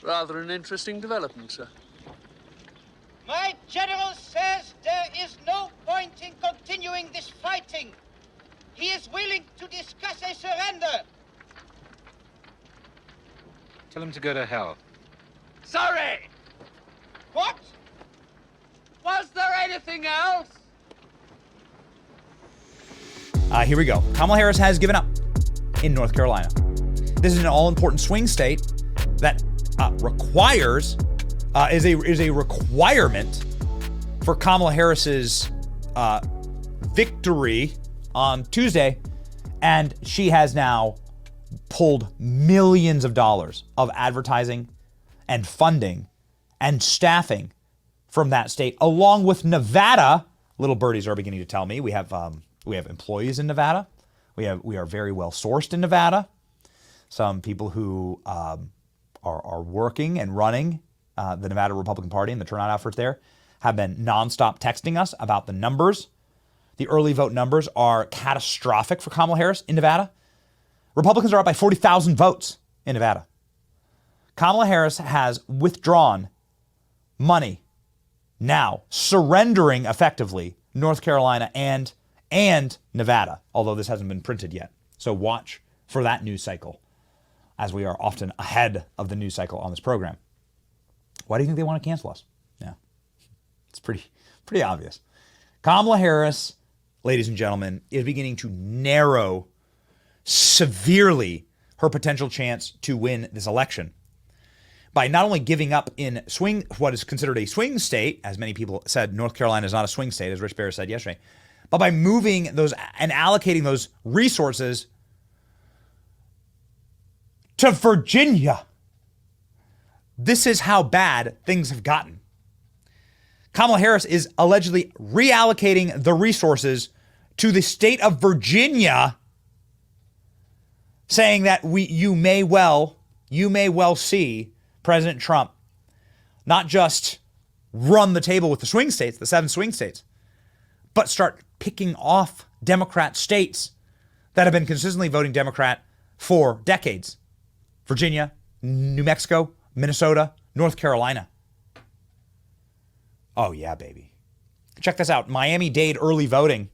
Rather an interesting development, sir. My general says there is no point in continuing this fighting. He is willing to discuss a surrender. Tell him to go to hell. Sorry! What? Was there anything else? Here we go. Kamala Harris has given up in North Carolina. This is an all-important swing state that requires, is a requirement for Kamala Harris's victory on Tuesday, and she has now pulled millions of dollars of advertising and funding and staffing from that state, along with Nevada. Little birdies are beginning to tell me we have employees in Nevada. We are very well sourced in Nevada. Some people who are working and running the Nevada Republican Party and the turnout efforts there have been nonstop texting us about the numbers. The early vote numbers are catastrophic for Kamala Harris in Nevada. Republicans are up by 40,000 votes in Nevada. Kamala Harris has withdrawn money now, surrendering effectively North Carolina and Nevada, although this hasn't been printed yet. So watch for that news cycle, as we are often ahead of the news cycle on this program. Why do you think they want to cancel us? Yeah, it's pretty obvious. Kamala Harris, ladies and gentlemen, is beginning to narrow severely her potential chance to win this election by not only giving up in what is considered a swing state, as many people said, North Carolina is not a swing state, as Rich Bear said yesterday, but by moving those and allocating those resources to Virginia. This is how bad things have gotten. Kamala Harris is allegedly reallocating the resources to the state of Virginia, saying that you may well see President Trump not just run the table with the swing states, the 7 swing states, but start picking off Democrat states that have been consistently voting Democrat for decades. Virginia, New Mexico, Minnesota, North Carolina. Oh yeah, baby. Check this out. Miami-Dade early voting.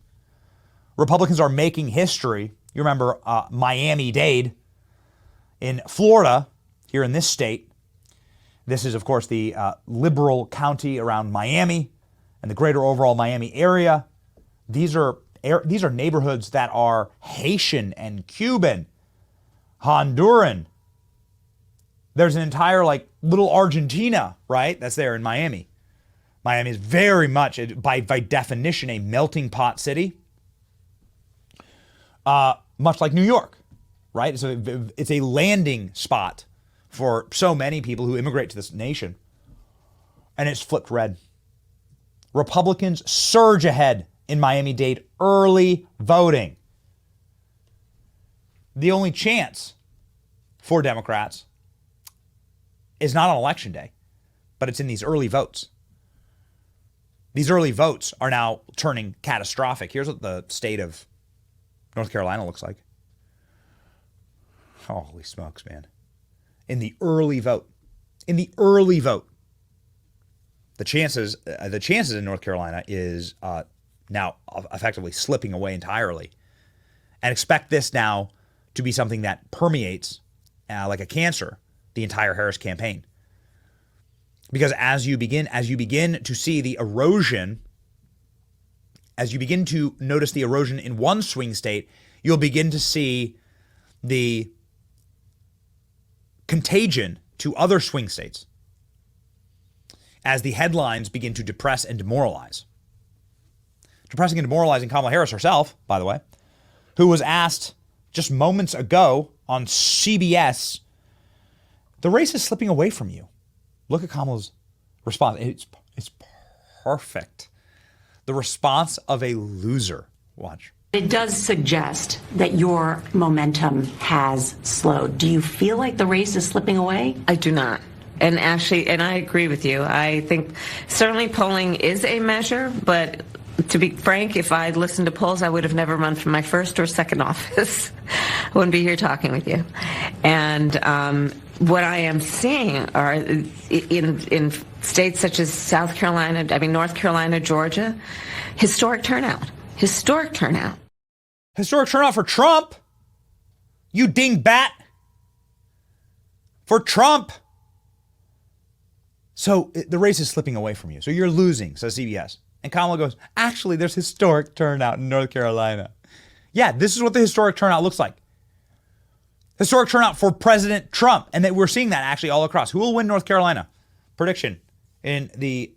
Republicans are making history. You remember Miami-Dade in Florida, here in this state. This is, of course, the liberal county around Miami and the greater overall Miami area. These are neighborhoods that are Haitian and Cuban, Honduran. There's an entire little Argentina, right? That's there in Miami. Miami is very much, by definition, a melting pot city. Much like New York, right? So it's a landing spot for so many people who immigrate to this nation. And it's flipped red. Republicans surge ahead in Miami-Dade early voting. The only chance for Democrats is not on election day, but it's in these early votes. These early votes are now turning catastrophic. Here's what the state of North Carolina looks like. Holy smokes, man. In the early vote, the chances in North Carolina is now effectively slipping away entirely. And expect this now to be something that permeates like a cancer the entire Harris campaign. Because as you begin to see the erosion, as you begin to notice the erosion in one swing state, you'll begin to see the contagion to other swing states as the headlines begin to depress and demoralize. Depressing and demoralizing Kamala Harris herself, by the way, who was asked just moments ago on CBS, the race is slipping away from you. Look at Kamala's response. It's perfect. The response of a loser. Watch. It does suggest that your momentum has slowed. Do you feel like the race is slipping away? I do not. And actually, and I agree with you. I think certainly polling is a measure, but to be frank, if I'd listened to polls, I would have never run for my first or second office. I wouldn't be here talking with you. And what I am seeing are in states such as South Carolina, North Carolina, Georgia, historic turnout. Historic turnout. Historic turnout for Trump. You dingbat. For Trump. So the race is slipping away from you. So you're losing, says CBS. And Kamala goes, actually, there's historic turnout in North Carolina. Yeah, this is what the historic turnout looks like. Historic turnout for President Trump. And that we're seeing that actually all across. Who will win North Carolina? Prediction in the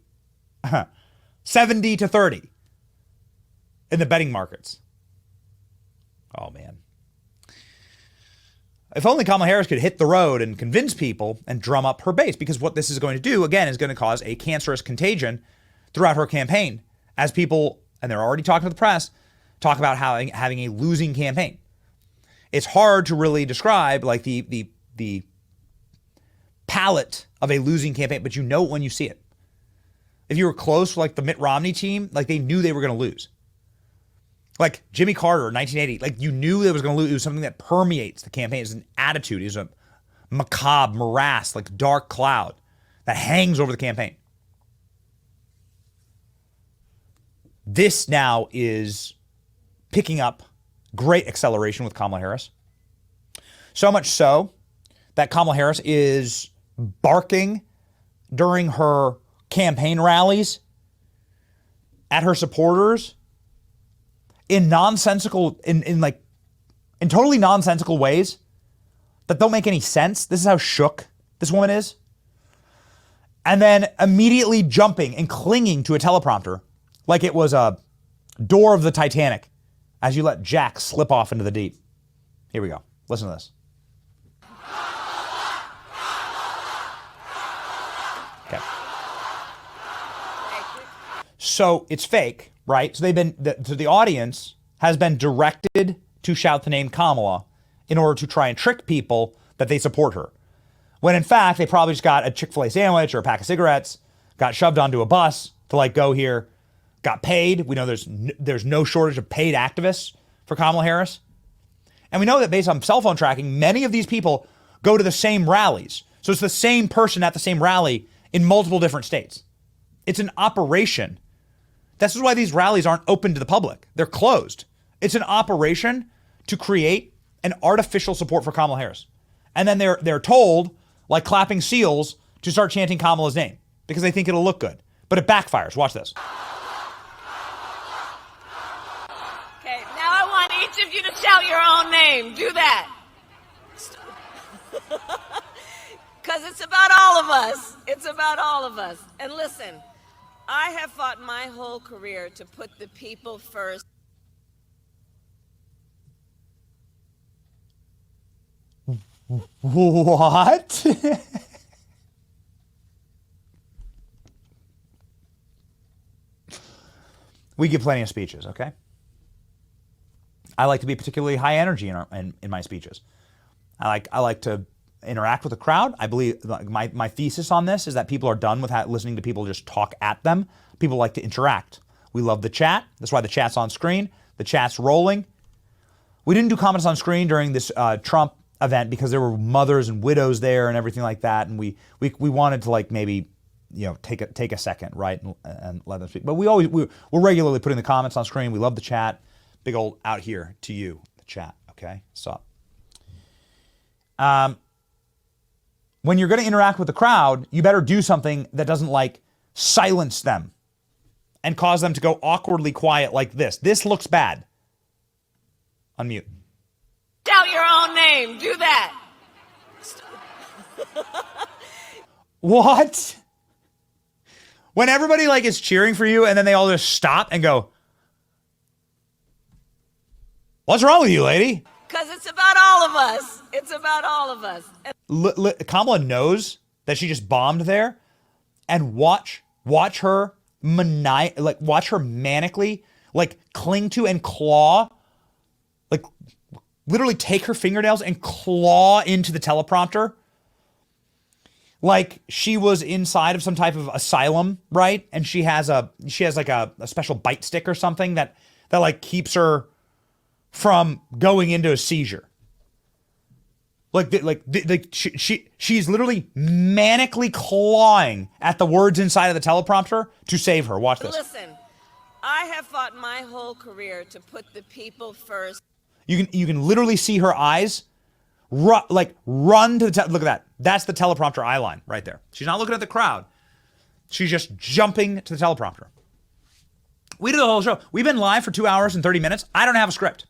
70-30 in the betting markets. Oh, man. If only Kamala Harris could hit the road and convince people and drum up her base, because what this is going to do, again, is going to cause a cancerous contagion throughout her campaign as people, and they're already talking to the press, talk about having a losing campaign. It's hard to really describe like the palette of a losing campaign, but you know it when you see it. If you were close, like the Mitt Romney team, like they knew they were going to lose. Like Jimmy Carter in 1980, like you knew they was going to lose. It was something that permeates the campaign. It's an attitude. It's a macabre morass, like dark cloud that hangs over the campaign. This now is picking up great acceleration with Kamala Harris. So much so that Kamala Harris is barking during her campaign rallies at her supporters in nonsensical, in totally nonsensical ways that don't make any sense. This is how shook this woman is. And then immediately jumping and clinging to a teleprompter like it was a door of the Titanic as you let Jack slip off into the deep. Here we go. Listen to this. Okay. So it's fake, right? So the audience has been directed to shout the name Kamala in order to try and trick people that they support her. When in fact, they probably just got a Chick-fil-A sandwich or a pack of cigarettes, got shoved onto a bus to like go here, got paid. We know there's no shortage of paid activists for Kamala Harris. And we know that based on cell phone tracking, many of these people go to the same rallies. So it's the same person at the same rally in multiple different states. It's an operation. This is why these rallies aren't open to the public. They're closed. It's an operation to create an artificial support for Kamala Harris. And then they're told, like clapping seals, to start chanting Kamala's name because they think it'll look good. But it backfires. Watch this. Okay, now I want each of you to shout your own name. Do that. Because it's about all of us. It's about all of us. And listen, I have fought my whole career to put the people first. What? We give plenty of speeches, okay? I like to be particularly high energy in my speeches. I like to interact with the crowd. I believe my thesis on this is that people are done with listening to people just talk at them. People like to interact. We love the chat. That's why the chat's on screen. The chat's rolling. We didn't do comments on screen during this Trump event because there were mothers and widows there and everything like that, and we wanted to like maybe take a second, right, and let them speak. But we're regularly putting the comments on screen. We love the chat. Big old out here to you, the chat. Okay, so when you're going to interact with the crowd, you better do something that doesn't like silence them and cause them to go awkwardly quiet like this. This looks bad. Unmute. Shout your own name. Do that. What? When everybody like is cheering for you and then they all just stop and go, "What's wrong with you, lady?" Because it's about all of us. It's about all of us. Kamala knows that she just bombed there, and watch her watch her manically like cling to and claw, like literally take her fingernails and claw into the teleprompter like she was inside of some type of asylum, right? And she has like a special bite stick or something that like keeps her from going into a seizure. She's literally manically clawing at the words inside of the teleprompter to save her. Watch this. Listen, I have fought my whole career to put the people first. You can literally see her eyes run to the look at that. That's the teleprompter eye line right there. She's not looking at the crowd. She's just jumping to the teleprompter. We do the whole show. We've been live for 2 hours and 30 minutes. I don't have a script.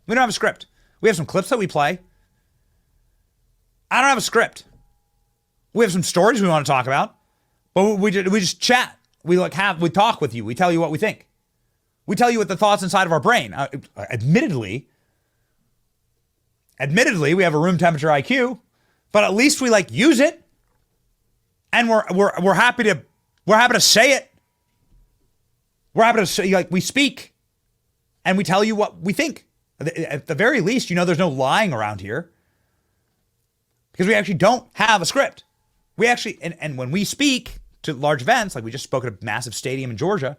We don't have a script. We have some clips that we play. I don't have a script. We have some stories we want to talk about, but we just chat. We talk with you. We tell you what we think. We tell you what the thoughts inside of our brain. Admittedly, we have a room temperature IQ, but at least we use it, and we're happy to say it. We're happy to say, we speak, and we tell you what we think. At the very least, there's no lying around here, because we actually don't have a script. We actually, and when we speak to large events, like we just spoke at a massive stadium in Georgia,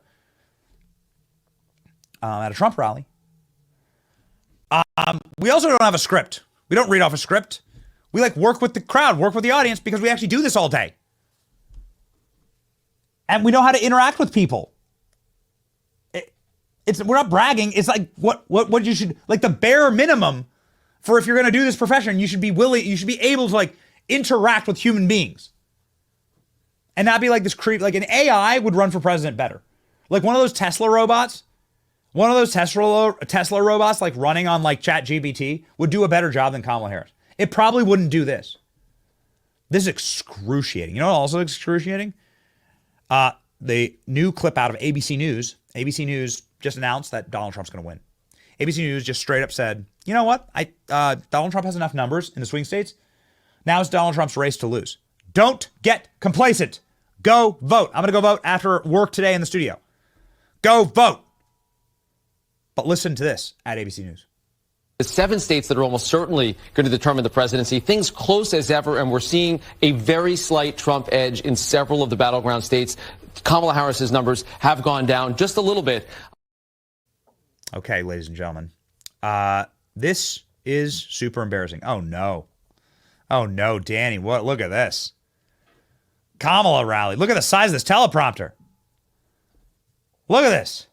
at a Trump rally, we also don't have a script. We don't read off a script. We work with the crowd, work with the audience, because we actually do this all day. And we know how to interact with people. We're not bragging. It's what you should, the bare minimum for if you're going to do this profession, you should be able to interact with human beings. And not be this creep, an AI would run for president better. One of those Tesla robots, running on ChatGPT would do a better job than Kamala Harris. It probably wouldn't do this. This is excruciating. You know what also excruciating? The new clip out of ABC News. ABC News just announced that Donald Trump's going to win. ABC News just straight up said, you know what? Donald Trump has enough numbers in the swing states. Now it's Donald Trump's race to lose. Don't get complacent. Go vote. I'm going to go vote after work today in the studio. Go vote. But listen to this at ABC News. The 7 states that are almost certainly going to determine the presidency, things close as ever, and we're seeing a very slight Trump edge in several of the battleground states. Kamala Harris's numbers have gone down just a little bit. Okay, ladies and gentlemen, this is super embarrassing. Oh no, Danny, what? Look at this. Kamala rally. Look at the size of this teleprompter. Look at this.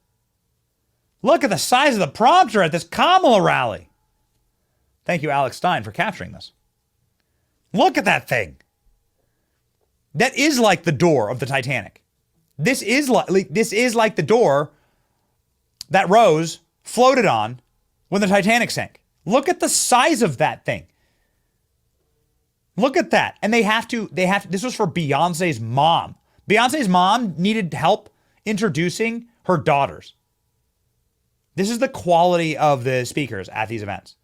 Look at the size of the prompter at this Kamala rally. Thank you, Alex Stein, for capturing this. Look at that thing. That is like the door of the Titanic. This is like the door that Rose floated on when the Titanic sank. Look at the size of that thing. Look at that. And this was for Beyonce's mom. Beyonce's mom needed help introducing her daughters. This is the quality of the speakers at these events.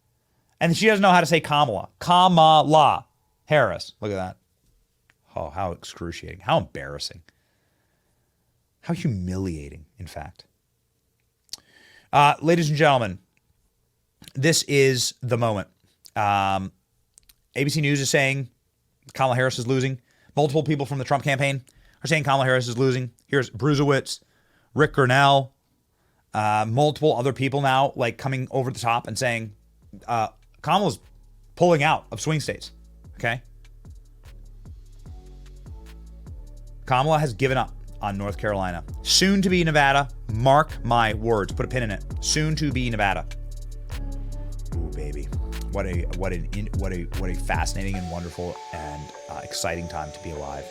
And she doesn't know how to say Kamala. Kamala Harris. Look at that. Oh, how excruciating. How embarrassing. How humiliating, in fact. Ladies and gentlemen, this is the moment. ABC News is saying Kamala Harris is losing. Multiple people from the Trump campaign are saying Kamala Harris is losing. Here's Bruzewitz, Rick Grinnell, multiple other people now coming over the top and saying Kamala's pulling out of swing states. Okay? Kamala has given up on North Carolina. Soon to be Nevada. Mark my words. Put a pin in it. Soon to be Nevada. Ooh, baby. What a fascinating and wonderful and exciting time to be alive.